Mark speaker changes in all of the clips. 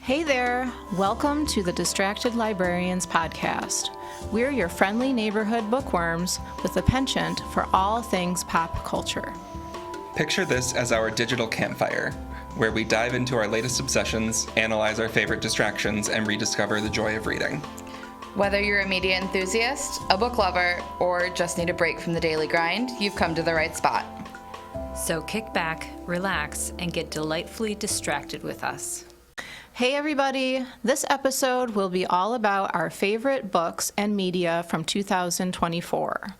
Speaker 1: Hey there! Welcome to the Distracted Librarians podcast. We're your friendly neighborhood bookworms with a penchant for all things pop culture.
Speaker 2: Picture this as our digital campfire, where we dive into our latest obsessions, analyze our favorite distractions, and rediscover the joy of reading.
Speaker 3: Whether you're a media enthusiast, a book lover, or just need a break from the daily grind, you've come to the right spot.
Speaker 4: So kick back, relax, and get delightfully distracted with us.
Speaker 1: Hey everybody! This episode will be all about our favorite books and media from 2024,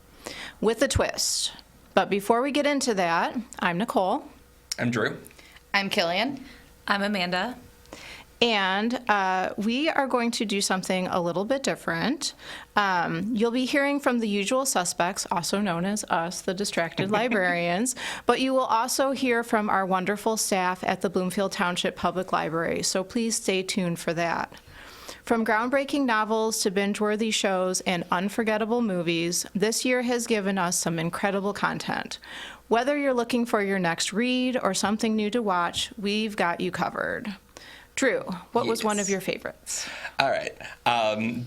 Speaker 1: with a twist. But before we get into that, I'm Nicole.
Speaker 2: I'm Drew.
Speaker 3: I'm Killian.
Speaker 4: I'm Amanda.
Speaker 1: And we are going to do something a little bit different. You'll be hearing from the usual suspects, also known as us, the Distracted Librarians, but you will also hear from our wonderful staff at the Bloomfield Township Public Library, so please stay tuned for that. From groundbreaking novels to binge-worthy shows and unforgettable movies, this year has given us some incredible content. Whether you're looking for your next read or something new to watch, we've got you covered. Drew, what was one of your favorites?
Speaker 2: All right.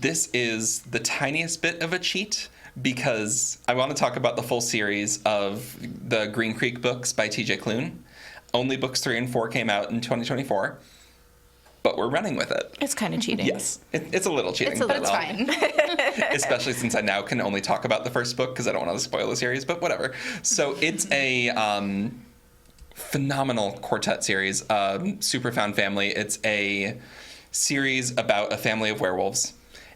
Speaker 2: This is the tiniest bit of a cheat because I want to talk about the full series of the Green Creek books by T.J. Klune. Only books 3 and 4 came out in 2024, but we're running with it.
Speaker 1: It's kind of cheating.
Speaker 2: Yes, it's a little cheating.
Speaker 3: But it's fine.
Speaker 2: Especially since I now can only talk about the first book because I don't want to spoil the series, but whatever. So it's a phenomenal quartet series, Super Found Family. It's a series about a family of werewolves,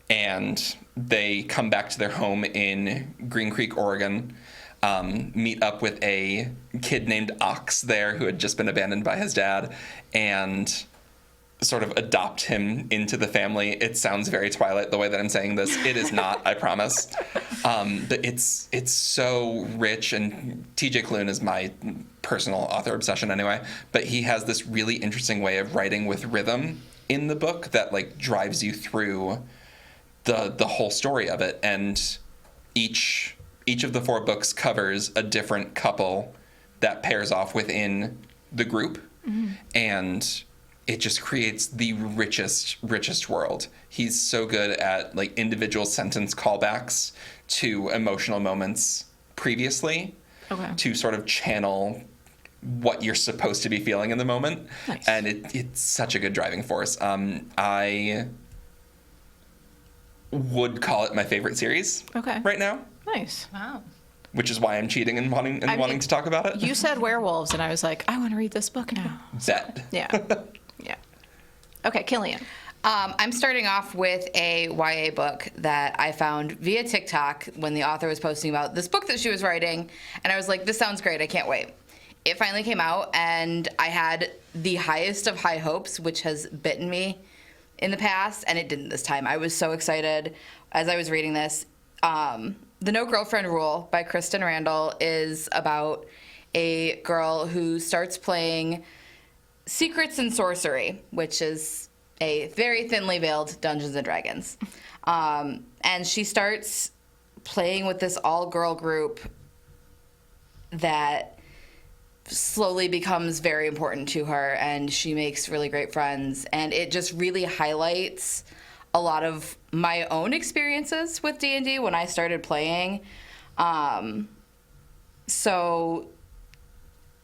Speaker 2: and they come back to their home in Green Creek, Oregon, meet up with a kid named Ox there who had just been abandoned by his dad, and sort of adopt him into the family. It sounds very Twilight the way that I'm saying this. It is not, I promise. But it's so rich, and T.J. Klune is my personal author obsession anyway, but he has this really interesting way of writing with rhythm in the book that like drives you through the whole story of it, and each of the 4 books covers a different couple that pairs off within the group, and it just creates the richest world. He's so good at like individual sentence callbacks to emotional moments previously, to sort of channel what you're supposed to be feeling in the moment.
Speaker 1: Nice.
Speaker 2: And it's such a good driving force. I would call it my favorite series right now.
Speaker 1: Nice.
Speaker 4: Wow.
Speaker 2: Which is why I'm cheating and wanting to talk about it.
Speaker 1: You said werewolves, and I was like, I want to read this book now.
Speaker 2: Bet.
Speaker 1: Yeah. Yeah. Okay, Killian.
Speaker 3: I'm starting off with a YA book that I found via TikTok when the author was posting about this book that she was writing, and I was like, this sounds great, I can't wait. It finally came out, and I had the highest of high hopes, which has bitten me in the past, and it didn't this time. I was so excited as I was reading this. The No Girlfriend Rule by Kristen Randall is about a girl who starts playing Secrets and Sorcery, which is a very thinly veiled Dungeons & Dragons. And she starts playing with this all-girl group that slowly becomes very important to her, and she makes really great friends. And it just really highlights a lot of my own experiences with D&D when I started playing. So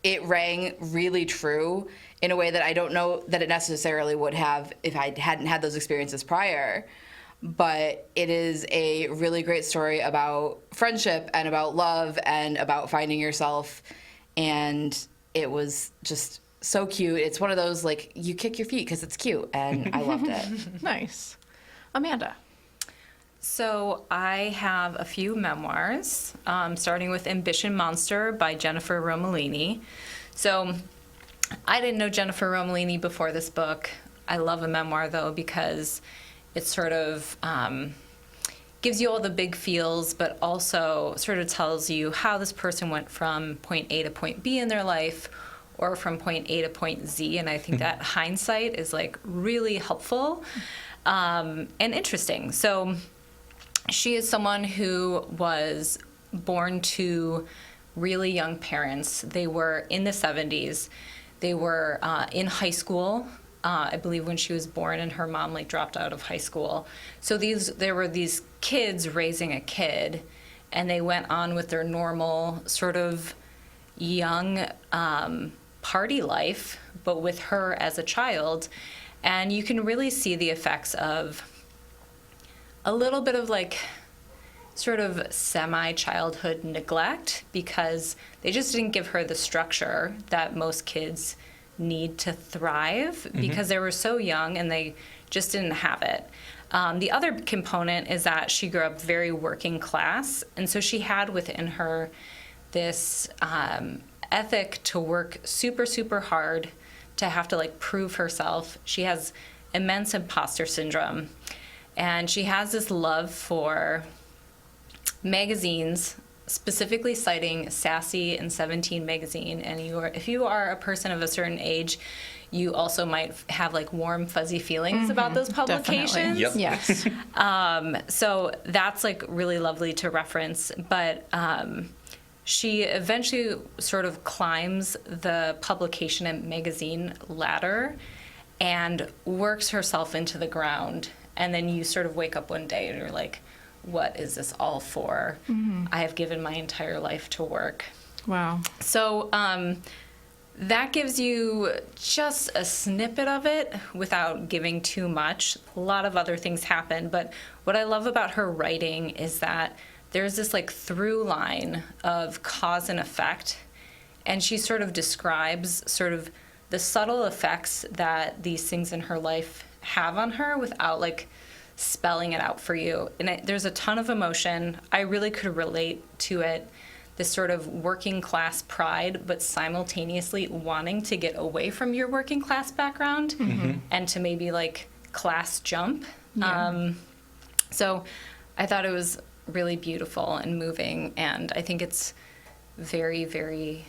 Speaker 3: it rang really true in a way that I don't know that it necessarily would have if I hadn't had those experiences prior. But it is a really great story about friendship and about love and about finding yourself. And it was just so cute. It's one of those, like, you kick your feet because it's cute, and I loved it.
Speaker 1: Nice. Amanda.
Speaker 4: So I have a few memoirs, starting with Ambition Monster by Jennifer Romolini. So I didn't know Jennifer Romolini before this book. I love a memoir, though, because it sort of gives you all the big feels, but also sort of tells you how this person went from point A to point B in their life, or from point A to point Z. And I think that hindsight is like really helpful and interesting. So she is someone who was born to really young parents. They were in the 70s. They were in high school I believe when she was born, and her mom like dropped out of high school. So there were these kids raising a kid, and they went on with their normal sort of young party life, but with her as a child. And you can really see the effects of a little bit of like sort of semi-childhood neglect, because they just didn't give her the structure that most kids need to thrive, because they were so young and they just didn't have it. The other component is that she grew up very working class, and so she had within her this ethic to work super, super hard, to have to like prove herself. She has immense imposter syndrome, and she has this love for magazines, specifically citing Sassy and 17 magazine. And if you are a person of a certain age, you also might have like warm, fuzzy feelings about those publications.
Speaker 2: Yep.
Speaker 1: Yes.
Speaker 4: So that's like really lovely to reference. But she eventually sort of climbs the publication and magazine ladder and works herself into the ground. And then you sort of wake up one day and you're like, what is this all for? I have given my entire life to work.
Speaker 1: Wow.
Speaker 4: So that gives you just a snippet of it without giving too much. A lot of other things happen, but what I love about her writing is that there's this like through line of cause and effect, and she sort of describes sort of the subtle effects that these things in her life have on her without like spelling it out for you. And there's a ton of emotion. I really could relate to it, this sort of working class pride, but simultaneously wanting to get away from your working class background and to maybe like class jump.
Speaker 1: Yeah.
Speaker 4: So I thought it was really beautiful and moving, and I think it's very, very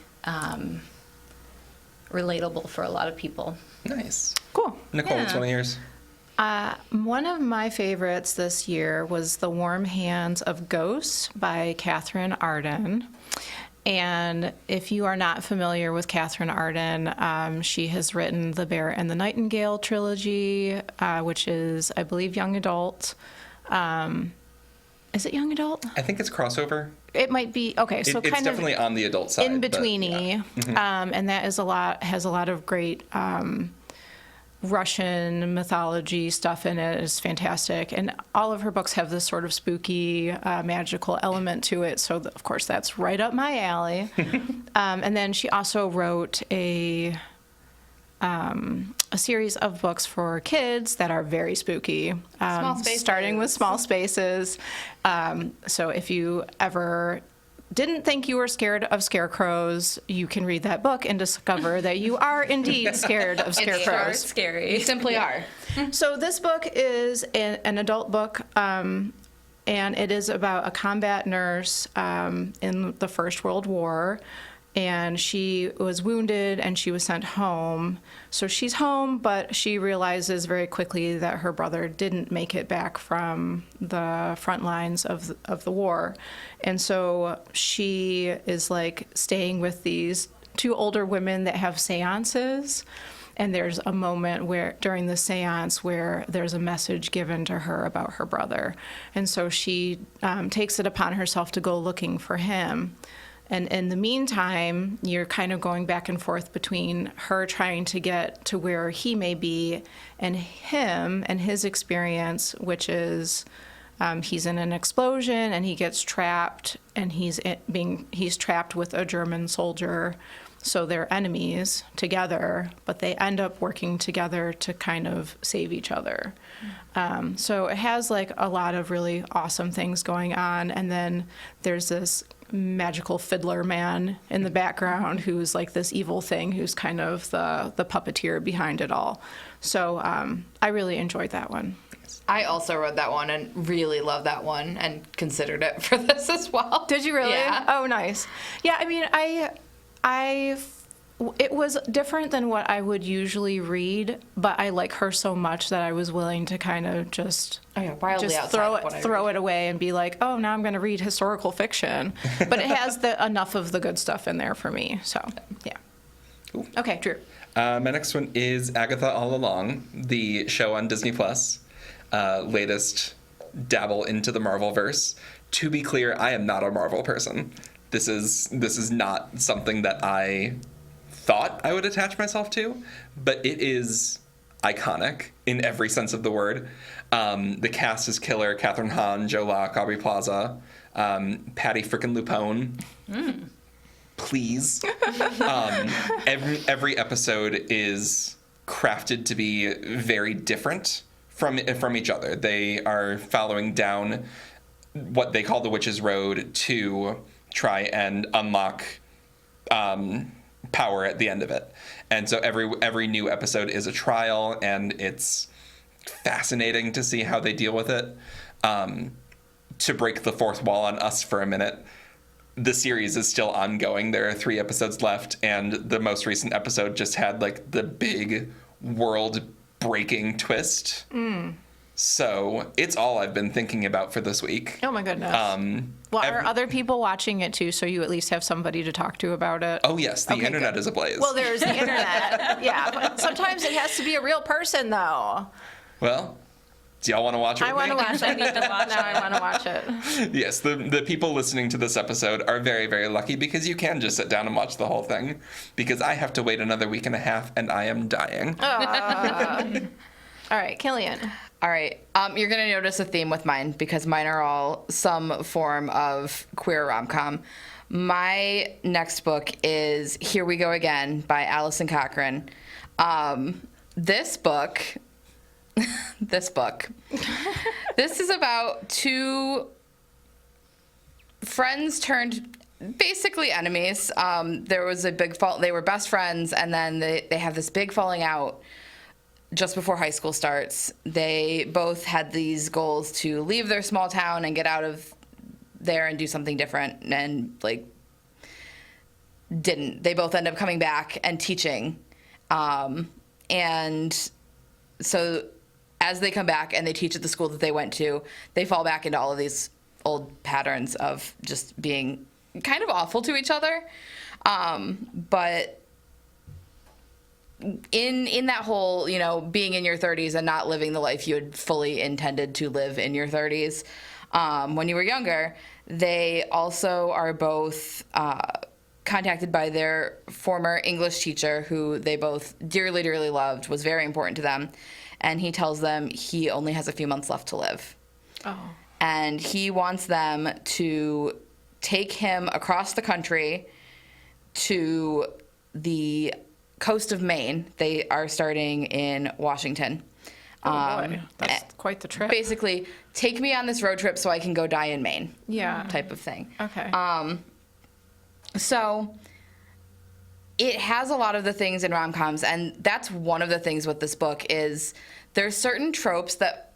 Speaker 4: relatable for a lot of people.
Speaker 2: Nice.
Speaker 1: Cool.
Speaker 2: Nicole, what's
Speaker 4: Yeah.
Speaker 2: one of yours?
Speaker 1: One of my favorites this year was The Warm Hands of Ghosts by Catherine Arden. And if you are not familiar with Catherine Arden, she has written the Bear and the Nightingale trilogy, which is, I believe, young adult. Is it young adult?
Speaker 2: I think it's crossover.
Speaker 1: It might be. Okay, so
Speaker 2: It's
Speaker 1: kind of
Speaker 2: definitely on the adult side.
Speaker 1: in
Speaker 2: but
Speaker 1: betweeny,
Speaker 2: yeah.
Speaker 1: and that is has a lot of great Russian mythology stuff in it. It's fantastic, and all of her books have this sort of spooky, magical element to it. So of course that's right up my alley. And then she also wrote a series of books for kids that are very spooky,
Speaker 3: Small Spaces.
Speaker 1: starting with Small Spaces. So if you ever didn't think you were scared of scarecrows, you can read that book and discover that you are indeed scared of
Speaker 4: Sure,
Speaker 1: scarecrows.
Speaker 4: scary.
Speaker 3: You simply are.
Speaker 1: So this book is an adult book, and it is about a combat nurse in the First World War. And she was wounded and she was sent home. So she's home, but she realizes very quickly that her brother didn't make it back from the front lines of the war. And so she is like staying with these two older women that have seances. And there's a moment where during the seance where there's a message given to her about her brother. And so she takes it upon herself to go looking for him. And in the meantime, you're kind of going back and forth between her trying to get to where he may be and him and his experience, which is he's in an explosion and he gets trapped, and he's trapped with a German soldier. So they're enemies together, but they end up working together to kind of save each other. So it has like a lot of really awesome things going on. And then there's this magical fiddler man in the background who's like this evil thing who's kind of the puppeteer behind it all. So I really enjoyed that one.
Speaker 3: I also read that one and really loved that one and considered it for this as well.
Speaker 1: Did you really?
Speaker 3: Yeah.
Speaker 1: Oh, nice. Yeah, I mean, it was different than what I would usually read, but I like her so much that I was willing to kind of just
Speaker 3: Wildly outside of what I
Speaker 1: throw
Speaker 3: read.
Speaker 1: it away and be like, oh, now I'm going to read historical fiction. But it has enough of the good stuff in there for me. So, yeah.
Speaker 2: Cool.
Speaker 1: Okay, Drew.
Speaker 2: My next one is Agatha All Along, the show on Disney Plus. Latest dabble into the Marvelverse. To be clear, I am not a Marvel person. This is not something that I thought I would attach myself to, but it is iconic in every sense of the word. The cast is killer. Catherine Hahn, Joe Locke, Aubrey Plaza, Patty frickin' Lupone. Please. Every episode is crafted to be very different from each other. They are following down what they call the Witch's Road to try and unlock power at the end of it. And so every new episode is a trial, and it's fascinating to see how they deal with it. To break the fourth wall on us for a minute, the series is still ongoing. There are 3 episodes left, and the most recent episode just had like the big world-breaking twist. So it's all I've been thinking about for this week.
Speaker 1: Oh my goodness. Well, are other people watching it too, so you at least have somebody to talk to about it?
Speaker 2: Oh yes, the internet
Speaker 1: good.
Speaker 2: is ablaze.
Speaker 1: Well, there's the internet. Yeah, but sometimes it has to be a real person, though.
Speaker 2: Well, do y'all want to watch it
Speaker 1: I
Speaker 2: with me?
Speaker 1: want to watch it. I need to watch it. I want to watch it.
Speaker 2: Yes, the people listening to this episode are very, very lucky because you can just sit down and watch the whole thing. Because I have to wait another week and a half, and I am dying.
Speaker 1: All right, Killian.
Speaker 3: All right. You're going to notice a theme with mine because mine are all some form of queer rom-com. My next book is Here We Go Again by Alison Cochran. This book, this is about 2 friends turned basically enemies. There was a big fall. They were best friends, and then they have this big falling out just before high school starts. They both had these goals to leave their small town and get out of there and do something different, and like didn't. They both end up coming back and teaching. And so as they come back and they teach at the school that they went to, they fall back into all of these old patterns of just being kind of awful to each other. But in that whole, being in your 30s and not living the life you had fully intended to live in your 30s when you were younger, they also are both contacted by their former English teacher, who they both dearly, dearly loved, was very important to them. And he tells them he only has a few months left to live.
Speaker 1: Oh.
Speaker 3: And he wants them to take him across the country to the coast of Maine. They are starting in Washington.
Speaker 1: Oh boy, that's quite the trip.
Speaker 3: Basically, take me on this road trip so I can go die in Maine.
Speaker 1: Yeah.
Speaker 3: Type of thing.
Speaker 1: Okay.
Speaker 3: So it has a lot of the things in rom-coms, and that's one of the things with this book is there's certain tropes that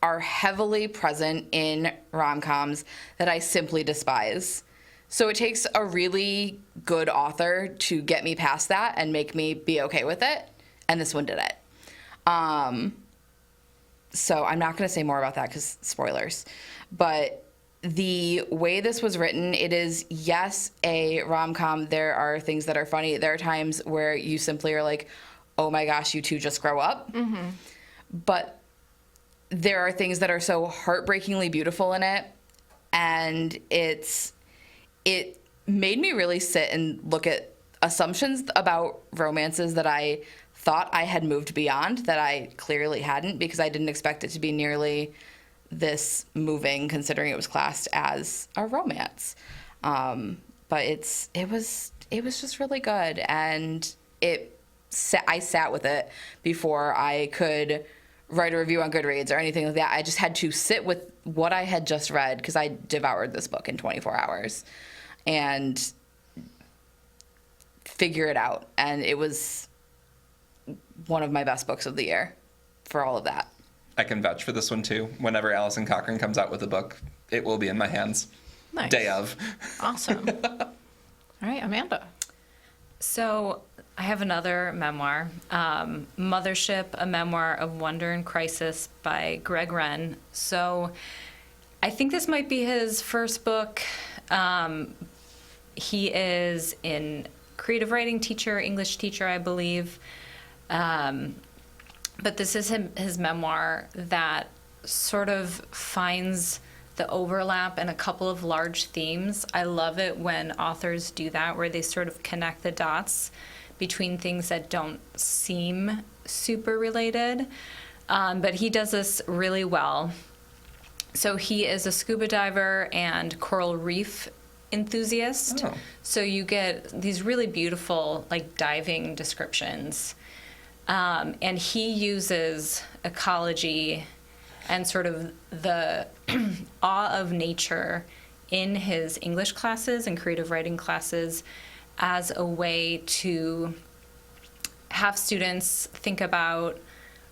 Speaker 3: are heavily present in rom-coms that I simply despise. So it takes a really good author to get me past that and make me be okay with it, and this one did it. So I'm not going to say more about that because spoilers. But the way this was written, it is, yes, a rom-com. There are things that are funny. There are times where you simply are like, oh my gosh, you two just grow up. Mm-hmm. But there are things that are so heartbreakingly beautiful in it. And it made me really sit and look at assumptions about romances that I thought I had moved beyond, that I clearly hadn't, because I didn't expect it to be nearly this moving, considering it was classed as a romance. But it was just really good, and I sat with it before I could write a review on Goodreads or anything like that. I just had to sit with what I had just read, because I devoured this book in 24 hours and figure it out. And it was one of my best books of the year for all of that.
Speaker 2: I can vouch for this one too. Whenever Alison Cochran comes out with a book, it will be in my hands.
Speaker 1: Nice.
Speaker 2: Day of.
Speaker 1: Awesome. All right, Amanda.
Speaker 4: So I have another memoir, Mothership, a memoir of wonder and crisis by Greg Wren. So I think this might be his first book. He is in creative writing teacher, English teacher, I believe. But this is his memoir that sort of finds the overlap in a couple of large themes. I love it when authors do that, where they sort of connect the dots between things that don't seem super related. But he does this really well. So he is a scuba diver and coral reef enthusiast.
Speaker 2: Oh.
Speaker 4: So you get these really beautiful, like, diving descriptions. And he uses ecology and sort of the awe of nature in his English classes and creative writing classes as a way to have students think about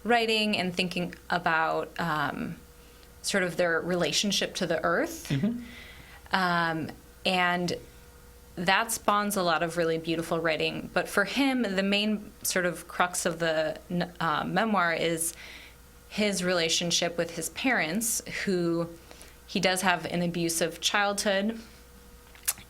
Speaker 4: writing and thinking about sort of their relationship to the earth. And that spawns a lot of really beautiful writing. But for him, the main sort of crux of the memoir is his relationship with his parents, who he does have an abusive childhood.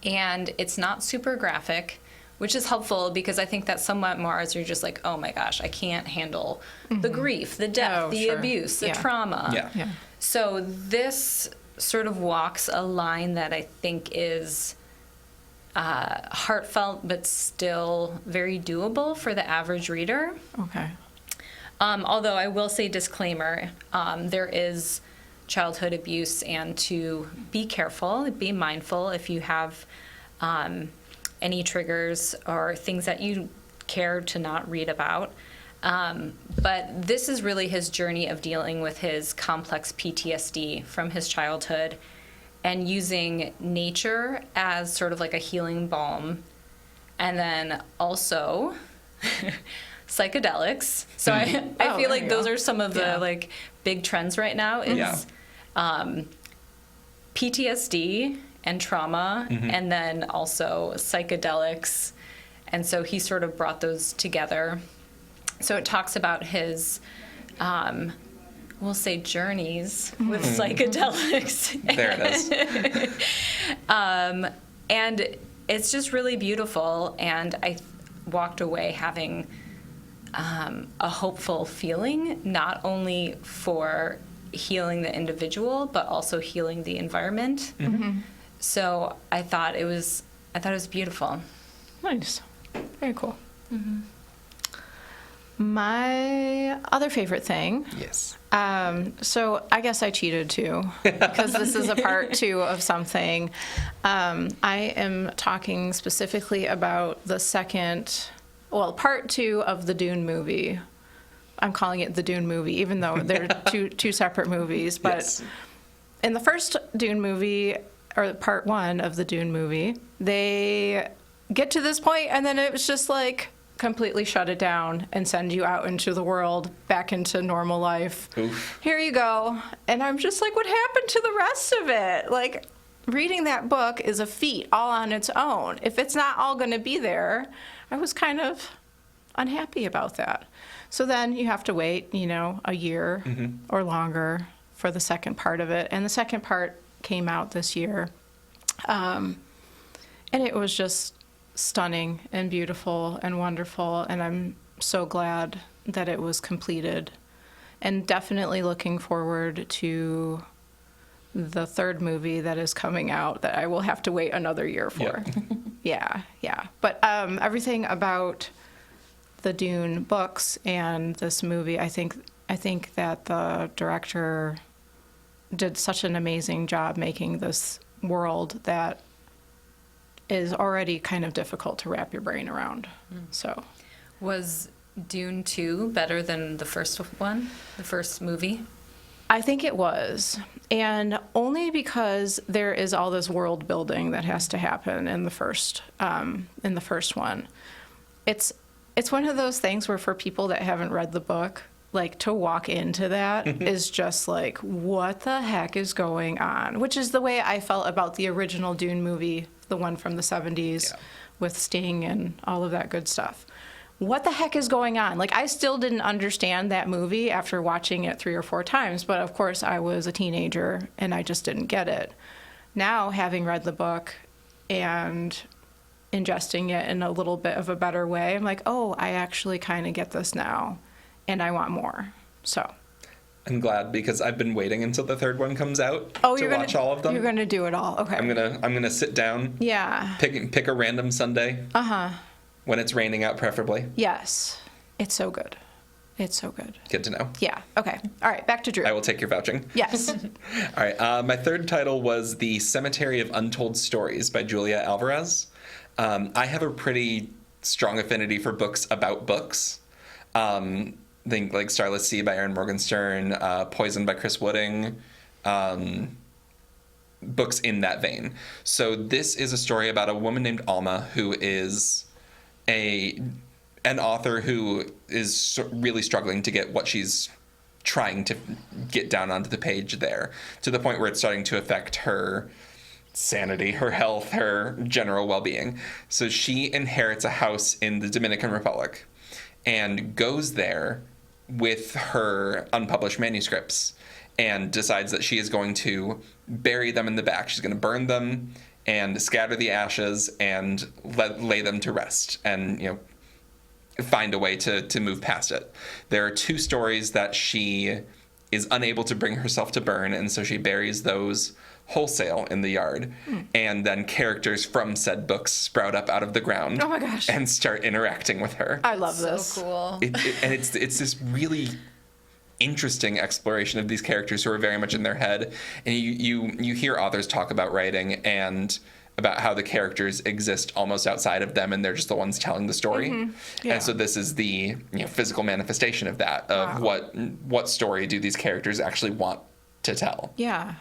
Speaker 4: And it's not super graphic, which is helpful because I think that some memoirs are just like, oh my gosh, I can't handle the grief, the death, the abuse, the trauma.
Speaker 2: Yeah.
Speaker 4: So this sort of walks a line that I think is heartfelt but still very doable for the average reader.
Speaker 1: Okay.
Speaker 4: Although I will say disclaimer, there is childhood abuse, and to be careful, be mindful if you have any triggers or things that you care to not read about. But this is really his journey of dealing with his complex PTSD from his childhood and using nature as sort of like a healing balm. And then also psychedelics. So I feel like those are some of the like big trends right now. It's PTSD and trauma, and then also psychedelics. And so he sort of brought those together. So it talks about his, we'll say, journeys with psychedelics.
Speaker 2: There it is.
Speaker 4: And it's just really beautiful. And I walked away having a hopeful feeling, not only for healing the individual, but also healing the environment. So I thought it was beautiful.
Speaker 1: Nice. Very cool. My other favorite thing.
Speaker 2: Yes.
Speaker 1: So I guess I cheated too, because this is a part 2 of something. I am talking specifically about the part 2 of the Dune movie. I'm calling it the Dune movie, even though they're two separate movies. But
Speaker 2: Yes.
Speaker 1: in the first Dune movie, or part 1 of the Dune movie, they get to this point, and then it was just like completely shut it down and send you out into the world, back into normal life.
Speaker 2: Oof.
Speaker 1: Here you go. And I'm just like, what happened to the rest of it? Like, reading that book is a feat all on its own. If it's not all going to be there, I was kind of unhappy about that. So then you have to wait, a year or longer for the second part of it. And the second part came out this year. And it was just stunning and beautiful and wonderful. And I'm so glad that it was completed. And definitely looking forward to the third movie that is coming out that I will have to wait another year for.
Speaker 2: Yep.
Speaker 1: Yeah. But everything about the Dune books and this movie, I think that the director did such an amazing job making this world that is already kind of difficult to wrap your brain around. So,
Speaker 4: Was Dune 2 better than the first one, the first movie?
Speaker 1: I think it was, and only because there is all this world building that has to happen in the first one. It's one of those things where, for people that haven't read the book, like, to walk into that is just like, what the heck is going on? Which is the way I felt about the original Dune movie, the one from the 70s, with Sting and all of that good stuff. What the heck is going on? Like, I still didn't understand that movie after watching it 3 or 4 times, but of course I was a teenager and I just didn't get it. Now, having read the book and ingesting it in a little bit of a better way. I'm like, oh, I actually kind of get this now, and I want more. So.
Speaker 2: I'm glad because I've been waiting until the third one comes out
Speaker 1: Oh,
Speaker 2: to
Speaker 1: you're
Speaker 2: watch all of them.
Speaker 1: You're gonna do it all. Okay.
Speaker 2: I'm gonna sit down.
Speaker 1: Yeah.
Speaker 2: Pick a random Sunday. When it's raining out, preferably.
Speaker 1: Yes. It's so good. It's so good.
Speaker 2: Good to know.
Speaker 1: Yeah. Okay. All right. Back to Drew.
Speaker 2: I will take your vouching.
Speaker 1: Yes.
Speaker 2: All right. My third title was The Cemetery of Untold Stories by Julia Alvarez. I have a pretty strong affinity for books about books. Think like Starless Sea by Erin Morgenstern, Poison by Chris Wooding, books in that vein. So this is a story about a woman named Alma who is an author who is really struggling to get what she's trying to get down onto the page there, to the point where it's starting to affect her sanity, her health, her general well-being. So she inherits a house in the Dominican Republic and goes there with her unpublished manuscripts and decides that she is going to bury them in the back. She's going to burn them and scatter the ashes and lay them to rest and, find a way to move past it. There are 2 stories that she is unable to bring herself to burn, and so she buries those wholesale in the yard. And then characters from said books sprout up out of the ground.
Speaker 1: Oh my gosh.
Speaker 2: And start interacting with her.
Speaker 1: I love
Speaker 4: So
Speaker 1: this.
Speaker 4: cool.
Speaker 2: And it's this really interesting exploration of these characters who are very much in their head. And you hear authors talk about writing and about how the characters exist almost outside of them and they're just the ones telling the story.
Speaker 1: Yeah.
Speaker 2: And so this is the physical manifestation of that, of what story do these characters actually want to tell.
Speaker 1: Yeah.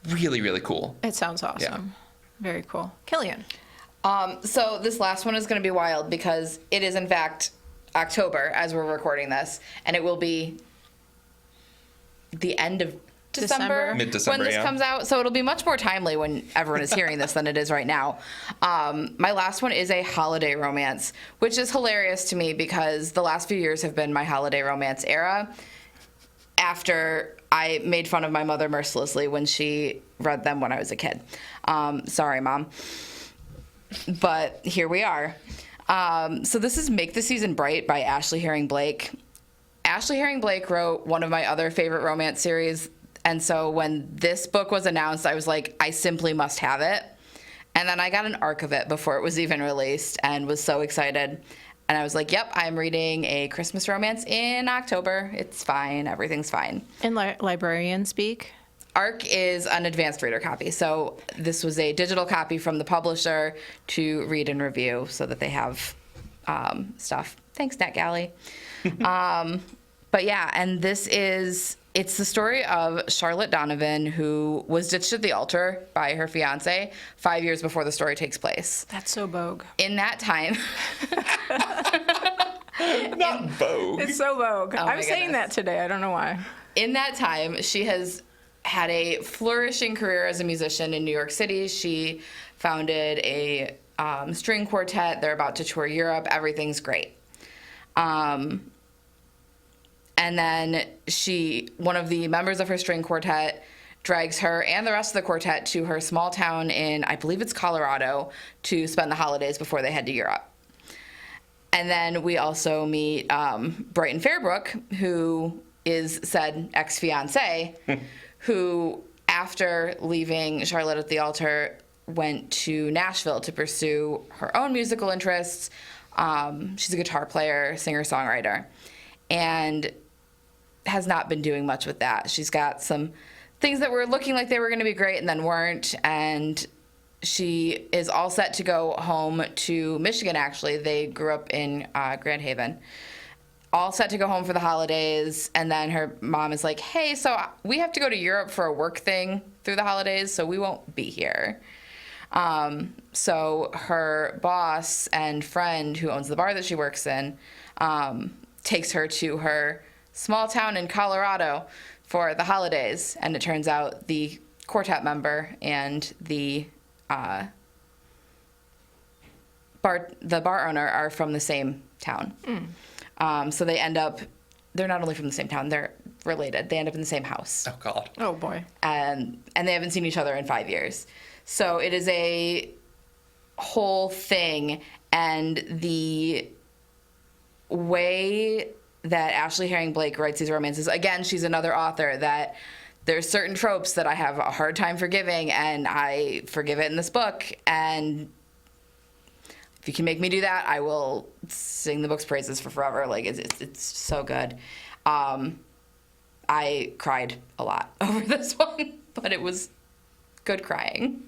Speaker 2: Really, really cool.
Speaker 1: It sounds awesome.
Speaker 2: Yeah.
Speaker 1: Very cool. Killian.
Speaker 3: So this last one is going to be wild because it is in fact October as we're recording this, and it will be the end of December.
Speaker 2: Mid-December,
Speaker 3: when this
Speaker 2: yeah.
Speaker 3: comes out. So it'll be much more timely when everyone is hearing this than it is right now. My last one is a holiday romance, which is hilarious to me because the last few years have been my holiday romance era. After I made fun of my mother mercilessly when she read them when I was a kid. Sorry, Mom. But here we are. So this is Make the Season Bright by Ashley Herring Blake. Ashley Herring Blake wrote one of my other favorite romance series. And so when this book was announced, I was like, I simply must have it. And then I got an arc of it before it was even released and was so excited. And I was like, yep, I'm reading a Christmas romance in October. It's fine. Everything's fine.
Speaker 1: In librarian speak?
Speaker 3: ARC is an advanced reader copy. So this was a digital copy from the publisher to read and review so that they have stuff. Thanks, NetGalley. But yeah, and it's the story of Charlotte Donovan, who was ditched at the altar by her fiance 5 years before the story takes place.
Speaker 1: That's so Vogue.
Speaker 3: In that time,
Speaker 2: Not Vogue.
Speaker 1: It's so Vogue.
Speaker 3: Oh my
Speaker 1: I'm saying
Speaker 3: goodness.
Speaker 1: that today. I don't know why.
Speaker 3: in that time, she has had a flourishing career as a musician in New York City. She founded a string quartet. They're about to tour Europe. Everything's great. And then one of the members of her string quartet drags her and the rest of the quartet to her small town in, I believe it's Colorado, to spend the holidays before they head to Europe. And then we also meet Brighton Fairbrook, who is said ex-fiance, who, after leaving Charlotte at the altar, went to Nashville to pursue her own musical interests. She's a guitar player, singer-songwriter, and has not been doing much with that. She's got some things that were looking like they were going to be great and then weren't, and she is all set to go home to Michigan, actually. They grew up in Grand Haven. All set to go home for the holidays, and then her mom is like, hey, so we have to go to Europe for a work thing through the holidays, so we won't be here. So her boss and friend who owns the bar that she works in takes her to her small town in Colorado for the holidays, and it turns out the quartet member and the bar owner are from the same town. So they end up, they're not only from the same town, they're related. They end up in the same house.
Speaker 2: Oh, God.
Speaker 1: Oh, boy.
Speaker 3: And they haven't seen each other in 5 years. So it is a whole thing and the way that Ashley Herring Blake writes these romances. Again, she's another author that there's certain tropes that I have a hard time forgiving, and I forgive it in this book. And if you can make me do that, I will sing the book's praises for forever. Like, it's so good. I cried a lot over this one, but it was good crying.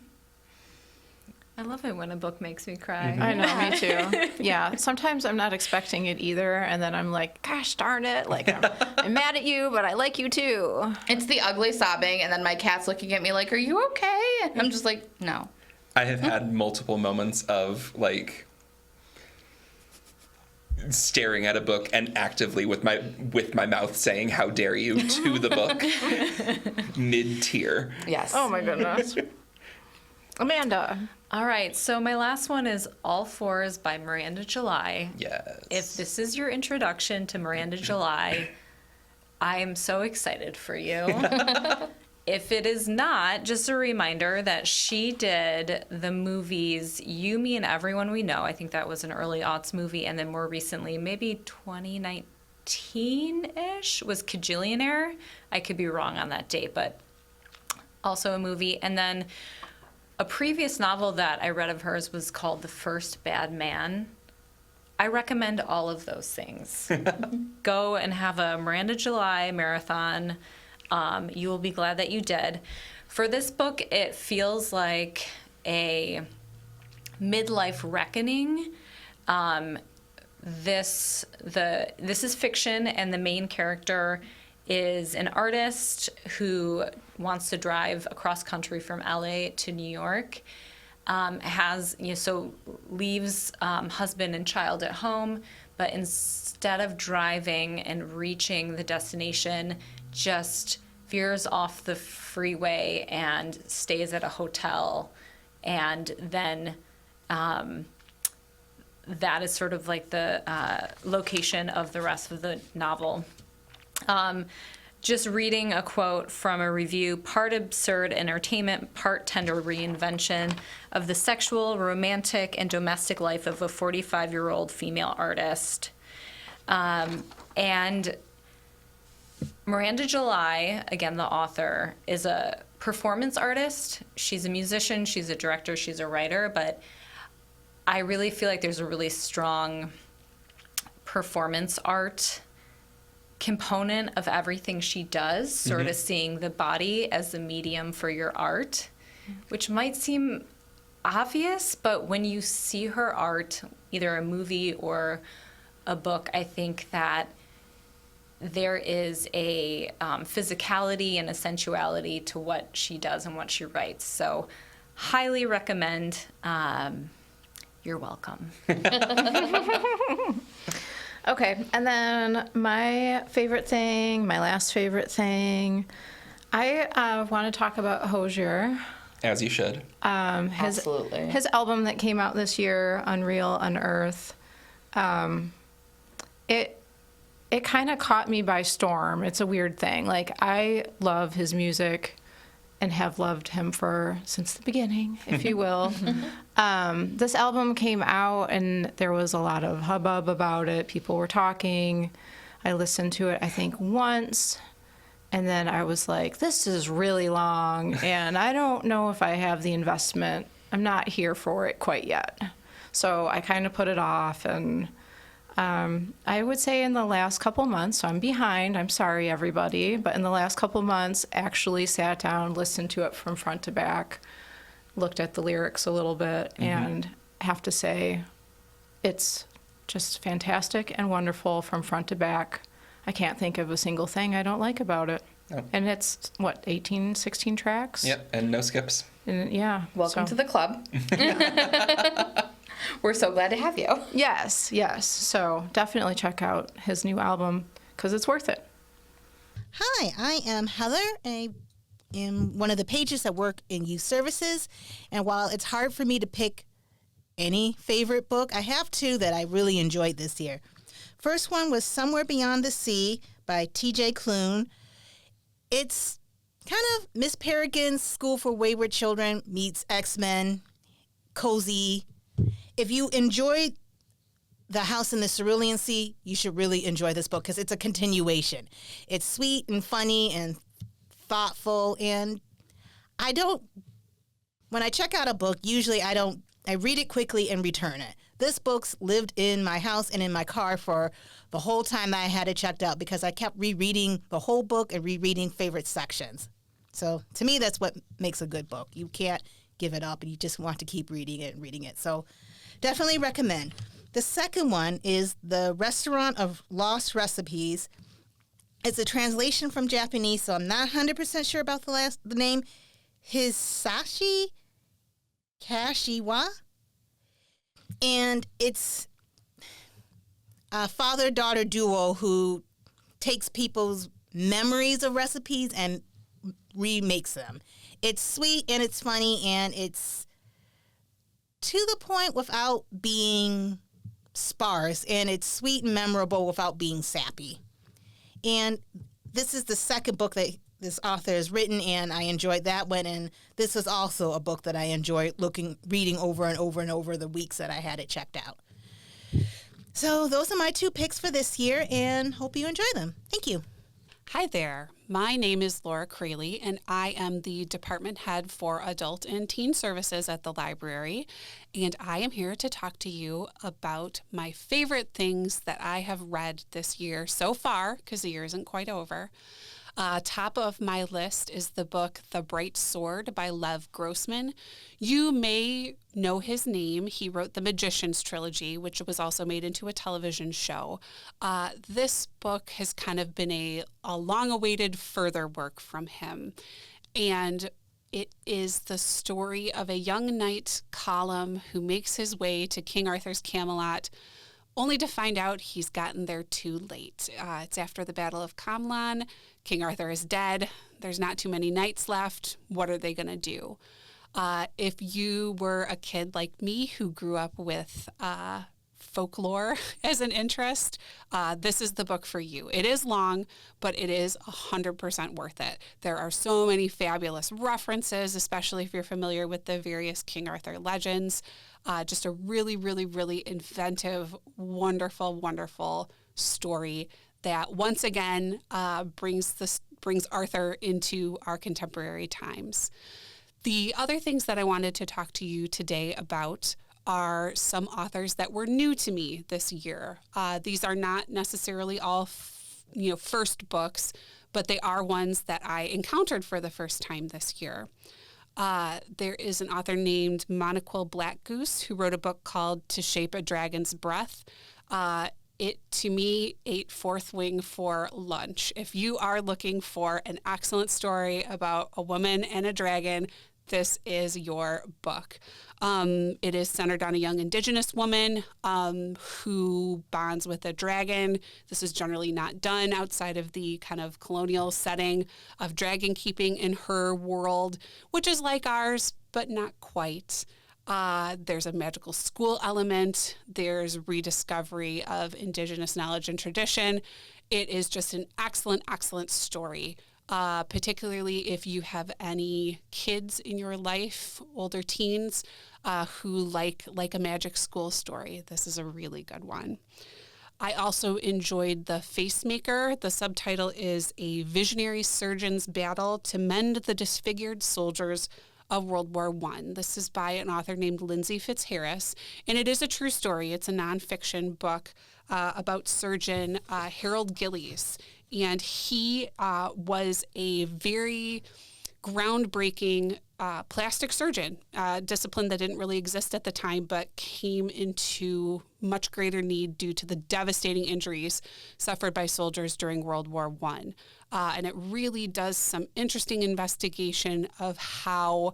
Speaker 4: I love it when a book makes me cry.
Speaker 1: I know, me too. Yeah, sometimes I'm not expecting it either, and then I'm like, gosh darn it, like I'm mad at you, but I like you too.
Speaker 3: It's the ugly sobbing, and then my cat's looking at me like, are you okay? And I'm just like, no.
Speaker 2: I have had multiple moments of like staring at a book and actively with my mouth saying "How dare you" to the book, mid-tear.
Speaker 3: Yes.
Speaker 1: Oh my goodness. Amanda.
Speaker 4: All right, so my last one is All Fours by Miranda July.
Speaker 2: Yes.
Speaker 4: If this is your introduction to Miranda July, I am so excited for you. If it is not, just a reminder that she did the movies You, Me, and Everyone We Know. I think that was an early aughts movie. And then more recently, maybe 2019-ish, was Kajillionaire. I could be wrong on that date, but also a movie. And then a previous novel that I read of hers was called The First Bad Man. I recommend all of those things. Go and have a Miranda July marathon. You will be glad that you did. For this book, it feels like a midlife reckoning. This is fiction, and the main character is an artist who wants to drive across country from LA to New York. Leaves husband and child at home, but instead of driving and reaching the destination, just veers off the freeway and stays at a hotel. And then that is sort of like the location of the rest of the novel. Just reading a quote from a review: part absurd entertainment, part tender reinvention of the sexual, romantic, and domestic life of a 45-year-old female artist. And Miranda July, again, the author, is a performance artist. She's a musician, she's a director, she's a writer, but I really feel like there's a really strong performance art component of everything she does, sort of seeing the body as the medium for your art, which might seem obvious, but when you see her art, either a movie or a book, I think that there is a physicality and a sensuality to what she does and what she writes. So highly recommend. You're welcome.
Speaker 1: Okay, and then my last favorite thing, I want to talk about Hozier.
Speaker 2: As you should.
Speaker 3: Absolutely.
Speaker 1: His album that came out this year, Unreal Unearth, it kind of caught me by storm. It's a weird thing. Like, I love his music and have loved him since the beginning, if you will. This album came out and there was a lot of hubbub about it. People were talking. I listened to it, I think, once. And then I was like, this is really long, and I don't know if I have the investment. I'm not here for it quite yet. So I kind of put it off, and I would say in the last couple months, so I'm behind, I'm sorry everybody, but in the last couple months, actually sat down, listened to it from front to back, looked at the lyrics a little bit, and have to say it's just fantastic and wonderful from front to back. I can't think of a single thing I don't like about it.
Speaker 2: Oh.
Speaker 1: And it's, 18, 16 tracks?
Speaker 2: Yep, and no skips.
Speaker 1: And, yeah.
Speaker 3: Welcome to the club. We're so glad to have you.
Speaker 1: Yes. So definitely check out his new album because it's worth it.
Speaker 5: Hi, I am Heather. I am one of the pages that work in youth services. And while it's hard for me to pick any favorite book, I have two that I really enjoyed this year. First one was Somewhere Beyond the Sea by T.J. Klune. It's kind of Miss Peregrine's School for Wayward Children meets X-Men, cozy if you enjoy The House in the Cerulean Sea, you should really enjoy this book because it's a continuation. It's sweet and funny and thoughtful, and when I check out a book, usually I read it quickly and return it. This book's lived in my house and in my car for the whole time that I had it checked out because I kept rereading the whole book and rereading favorite sections. So to me, that's what makes a good book. You can't give it up and you just want to keep reading it and reading it. So definitely recommend. The second one is The Restaurant of Lost Recipes. It's a translation from Japanese, so I'm not 100% sure about the name. Hisashi Kashiwa. And it's a father-daughter duo who takes people's memories of recipes and remakes them. It's sweet and it's funny and it's to the point without being sparse, and it's sweet and memorable without being sappy. And this is the second book that this author has written, and I enjoyed that one. And this is also a book that I enjoyed reading over and over and over the weeks that I had it checked out. So those are my 2 picks for this year, and hope you enjoy them. Thank you.
Speaker 6: Hi there. My name is Laura Crayley, and I am the department head for Adult and Teen Services at the library. And I am here to talk to you about my favorite things that I have read this year so far, because the year isn't quite over. Top of my list is the book The Bright Sword by Lev Grossman. You may know his name. He wrote the Magician's Trilogy, which was also made into a television show. This book has kind of been a long-awaited further work from him. And it is the story of a young knight, Colum, who makes his way to King Arthur's Camelot, only to find out he's gotten there too late. It's after the Battle of Camlan. King Arthur is dead. There's not too many knights left. What are they going to do? If you were a kid like me who grew up with folklore as an interest, this is the book for you. It is long, but it is 100% worth it. There are so many fabulous references, especially if you're familiar with the various King Arthur legends. Just a really, really, really inventive, wonderful, wonderful story that once again brings Arthur into our contemporary times. The other things that I wanted to talk to you today about are some authors that were new to me this year. These are not necessarily all first books, but they are ones that I encountered for the first time this year. There is an author named Moniquel Blackgoose who wrote a book called To Shape a Dragon's Breath. It, to me, ate Fourth Wing for lunch. If you are looking for an excellent story about a woman and a dragon, this is your book. It is centered on a young Indigenous woman who bonds with a dragon. This is generally not done outside of the kind of colonial setting of dragon keeping in her world, which is like ours, but not quite. There's a magical school element. There's rediscovery of Indigenous knowledge and tradition. It is just an excellent, excellent story. Particularly if you have any kids in your life, older teens, who like a magic school story. This is a really good one. I also enjoyed The Facemaker. The subtitle is A Visionary Surgeon's Battle to Mend the Disfigured Soldiers of World War I. This is by an author named Lindsay Fitzharris, and it is a true story. It's a nonfiction book about surgeon Harold Gillies, and he was a very groundbreaking plastic surgeon, discipline that didn't really exist at the time, but came into much greater need due to the devastating injuries suffered by soldiers during World War I. And it really does some interesting investigation of how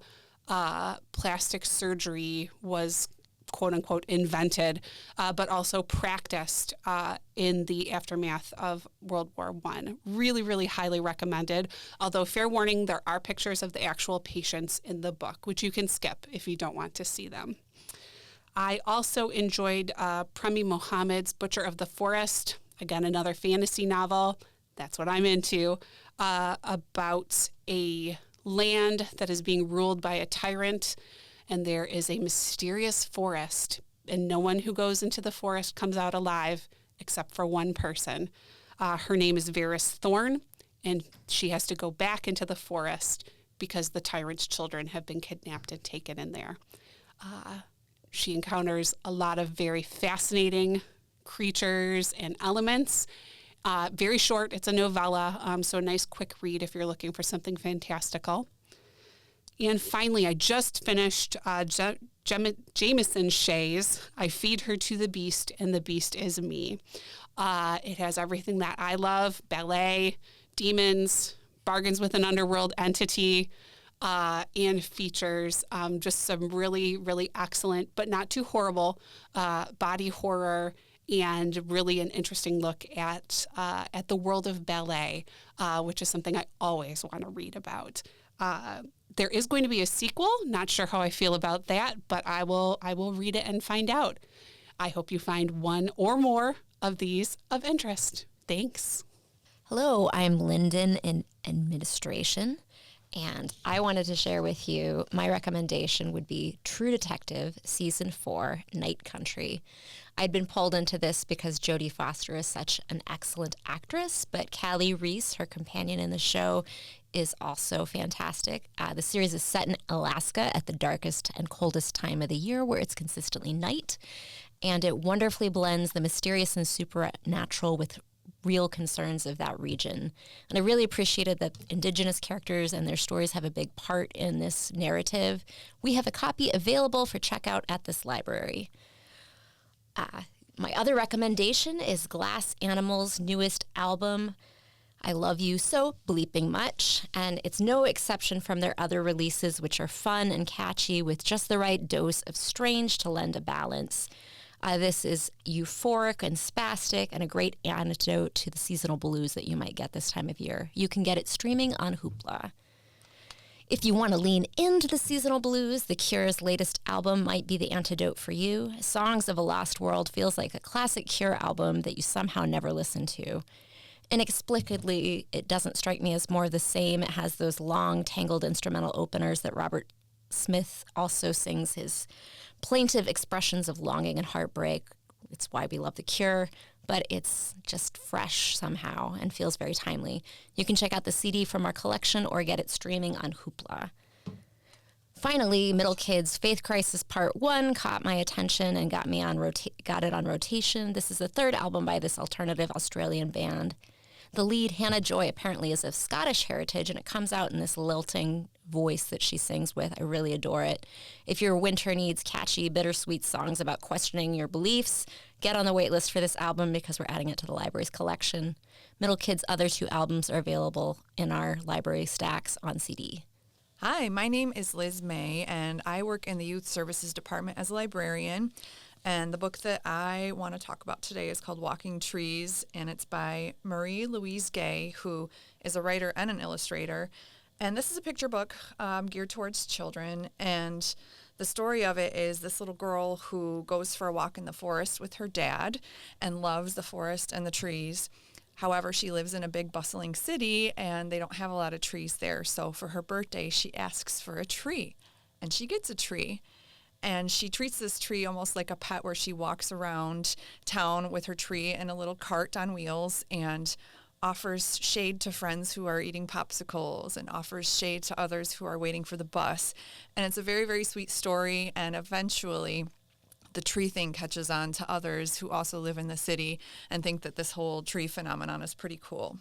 Speaker 6: plastic surgery was quote unquote invented, but also practiced in the aftermath of World War I. Really, really highly recommended. Although fair warning, there are pictures of the actual patients in the book, which you can skip if you don't want to see them. I also enjoyed Premi Mohammed's Butcher of the Forest. Again, another fantasy novel. That's what I'm into. About a land that is being ruled by a tyrant, and there is a mysterious forest and no one who goes into the forest comes out alive except for one person. Her name is Varys Thorn, and she has to go back into the forest because the tyrant's children have been kidnapped and taken in there. She encounters a lot of very fascinating creatures and elements. Very short. It's a novella, so a nice quick read if you're looking for something fantastical. And finally, I just finished Jameson Shay's I Feed Her to the Beast, and the Beast is Me. It has everything that I love: ballet, demons, bargains with an underworld entity, and features just some really, really excellent, but not too horrible, body horror, and really an interesting look at the world of ballet, which is something I always want to read about. There is going to be a sequel. Not sure how I feel about that, but I will read it and find out. I hope you find one or more of these of interest. Thanks.
Speaker 7: Hello, I'm Lyndon in administration, and I wanted to share with you my recommendation would be True Detective Season 4, Night Country. I'd been pulled into this because Jodie Foster is such an excellent actress, but Callie Reese, her companion in the show, is also fantastic. The series is set in Alaska at the darkest and coldest time of the year, where it's consistently night, and it wonderfully blends the mysterious and supernatural with real concerns of that region. And I really appreciated that Indigenous characters and their stories have a big part in this narrative. We have a copy available for checkout at this library. My other recommendation is Glass Animals' newest album, I Love You So Bleeping Much, and it's no exception from their other releases, which are fun and catchy with just the right dose of strange to lend a balance. This is euphoric and spastic and a great antidote to the seasonal blues that you might get this time of year. You can get it streaming on Hoopla. If you want to lean into the seasonal blues, The Cure's latest album might be the antidote for you. Songs of a Lost World feels like a classic Cure album that you somehow never listened to. Inexplicably, it doesn't strike me as more of the same. It has those long, tangled instrumental openers that Robert Smith also sings his plaintive expressions of longing and heartbreak. It's why we love The Cure, but it's just fresh somehow and feels very timely. You can check out the CD from our collection or get it streaming on Hoopla. Finally, Middle Kids Faith Crisis Part 1 caught my attention and got it on rotation. This is the third album by this alternative Australian band. The lead, Hannah Joy, apparently is of Scottish heritage, and it comes out in this lilting voice that she sings with. I really adore it. If your winter needs catchy, bittersweet songs about questioning your beliefs, get on the wait list for this album because we're adding it to the library's collection. Middle Kids' other two albums are available in our library stacks on CD.
Speaker 8: Hi, my name is Liz May, and I work in the Youth Services Department as a librarian. And the book that I want to talk about today is called Walking Trees, and it's by Marie Louise Gay, who is a writer and an illustrator. And this is a picture book geared towards children, and the story of it is this little girl who goes for a walk in the forest with her dad and loves the forest and the trees. However, she lives in a big bustling city, and they don't have a lot of trees there. So for her birthday, she asks for a tree, and she gets a tree. And she treats this tree almost like a pet, where she walks around town with her tree in a little cart on wheels and offers shade to friends who are eating popsicles and offers shade to others who are waiting for the bus. And it's a very, very sweet story. And eventually the tree thing catches on to others who also live in the city and think that this whole tree phenomenon is pretty cool.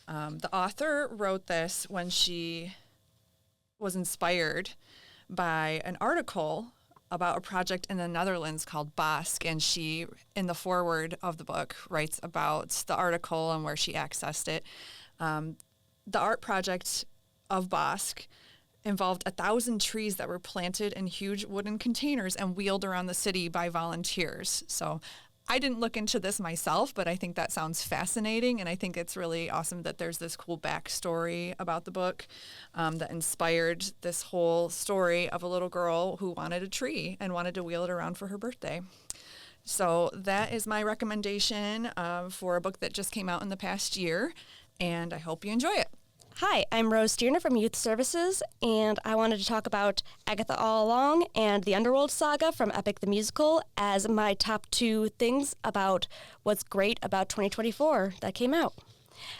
Speaker 8: The author wrote this when she was inspired by an article about a project in the Netherlands called Bosk, and she, in the foreword of the book, writes about the article and where she accessed it. The art project of Bosk involved 1,000 trees that were planted in huge wooden containers and wheeled around the city by volunteers. So I didn't look into this myself, but I think that sounds fascinating, and I think it's really awesome that there's this cool backstory about the book that inspired this whole story of a little girl who wanted a tree and wanted to wheel it around for her birthday. So that is my recommendation for a book that just came out in the past year, and I hope you enjoy it.
Speaker 9: Hi, I'm Rose Stierner from Youth Services, and I wanted to talk about Agatha All Along and the Underworld Saga from Epic the Musical as my top 2 things about what's great about 2024 that came out.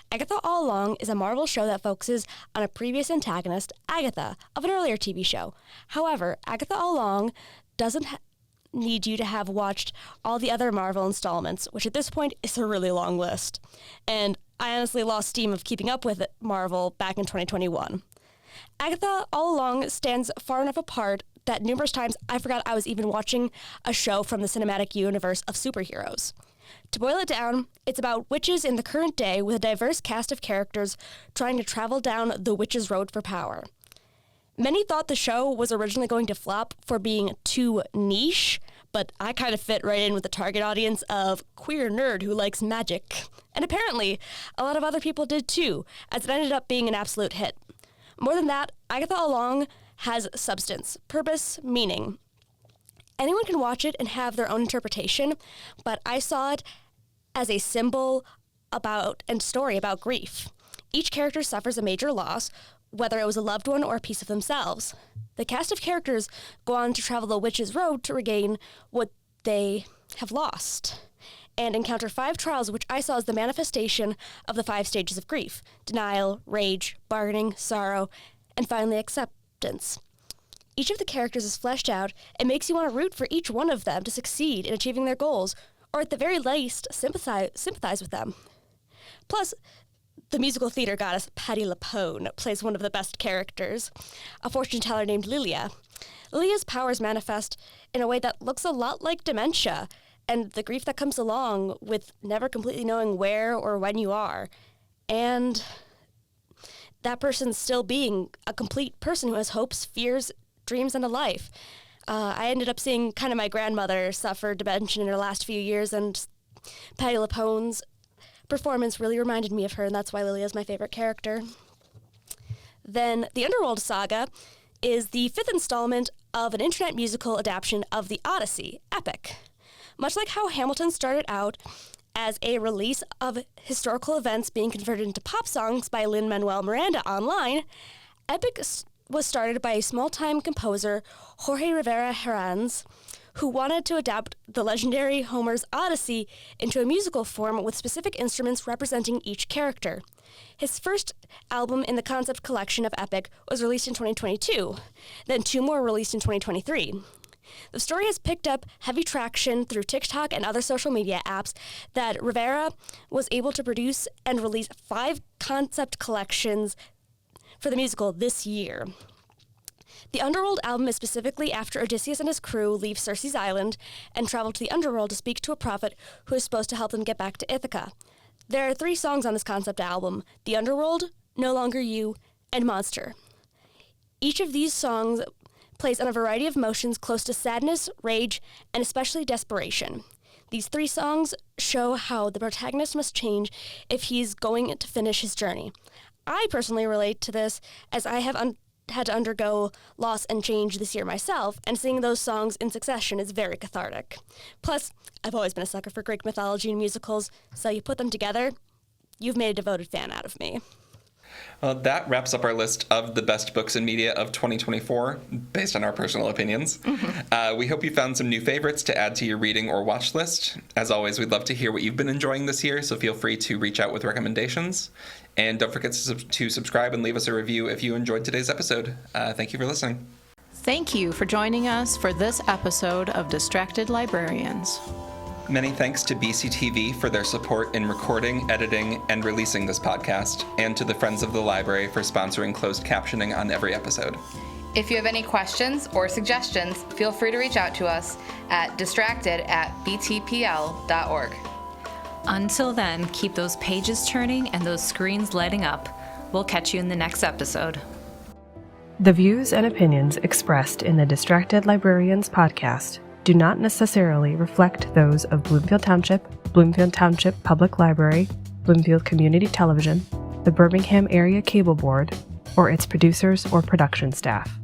Speaker 9: Agatha All Along is a Marvel show that focuses on a previous antagonist, Agatha, of an earlier TV show. However, Agatha All Along doesn't need you to have watched all the other Marvel installments, which at this point is a really long list. And I honestly lost steam of keeping up with Marvel back in 2021. Agatha All Along stands far enough apart that numerous times I forgot I was even watching a show from the cinematic universe of superheroes. To boil it down, it's about witches in the current day with a diverse cast of characters trying to travel down the witch's road for power. Many thought the show was originally going to flop for being too niche, but I kind of fit right in with the target audience of queer nerd who likes magic. And apparently, a lot of other people did too, as it ended up being an absolute hit. More than that, Agatha All Along has substance, purpose, meaning. Anyone can watch it and have their own interpretation, but I saw it as a symbol about and story about grief. Each character suffers a major loss, whether it was a loved one or a piece of themselves. The cast of characters go on to travel the witch's road to regain what they have lost, and encounter 5 trials, which I saw as the manifestation of the 5 stages of grief: denial, rage, bargaining, sorrow, and finally acceptance. Each of the characters is fleshed out and makes you want to root for each one of them to succeed in achieving their goals, or at the very least, sympathize with them. Plus, the musical theater goddess Patti LuPone plays one of the best characters, a fortune teller named Lilia. Lilia's powers manifest in a way that looks a lot like dementia, and the grief that comes along with never completely knowing where or when you are, and that person still being a complete person who has hopes, fears, dreams, and a life. I ended up seeing kind of my grandmother suffer dementia in her last few years, and Patti LuPone's performance really reminded me of her, and that's why Lilia is my favorite character. Then the Underworld Saga is the 5th installment of an internet musical adaptation of the Odyssey, Epic. Much like how Hamilton started out as a release of historical events being converted into pop songs by Lin-Manuel Miranda online, Epic was started by a small-time composer, Jorge Rivera Herranz, who wanted to adapt the legendary Homer's Odyssey into a musical form with specific instruments representing each character. His first album in the concept collection of Epic was released in 2022, then 2 more released in 2023. The story has picked up heavy traction through TikTok and other social media apps that Rivera was able to produce and release 5 concept collections for the musical this year. The Underworld album is specifically after Odysseus and his crew leave Circe's island and travel to the underworld to speak to a prophet who is supposed to help them get back to Ithaca. There are 3 songs on this concept album: The Underworld, No Longer You, and Monster. Each of these songs plays on a variety of emotions close to sadness, rage, and especially desperation. These 3 songs show how the protagonist must change if he's going to finish his journey. I personally relate to this as I have had to undergo loss and change this year myself, and singing those songs in succession is very cathartic. Plus, I've always been a sucker for Greek mythology and musicals, so you put them together, you've made a devoted fan out of me.
Speaker 2: Well, that wraps up our list of the best books and media of 2024, based on our personal opinions. We hope you found some new favorites to add to your reading or watch list. As always, we'd love to hear what you've been enjoying this year, so feel free to reach out with recommendations. And don't forget to subscribe and leave us a review if you enjoyed today's episode. Thank you for listening.
Speaker 1: Thank you for joining us for this episode of Distracted Librarians.
Speaker 2: Many thanks to BCTV for their support in recording, editing, and releasing this podcast, and to the Friends of the Library for sponsoring closed captioning on every episode.
Speaker 3: If you have any questions or suggestions, feel free to reach out to us at distracted@btpl.org.
Speaker 4: Until then, keep those pages turning and those screens lighting up. We'll catch you in the next episode.
Speaker 10: The views and opinions expressed in the Distracted Librarians podcast do not necessarily reflect those of Bloomfield Township Public Library, Bloomfield Community Television, the Birmingham Area Cable Board, or its producers or production staff.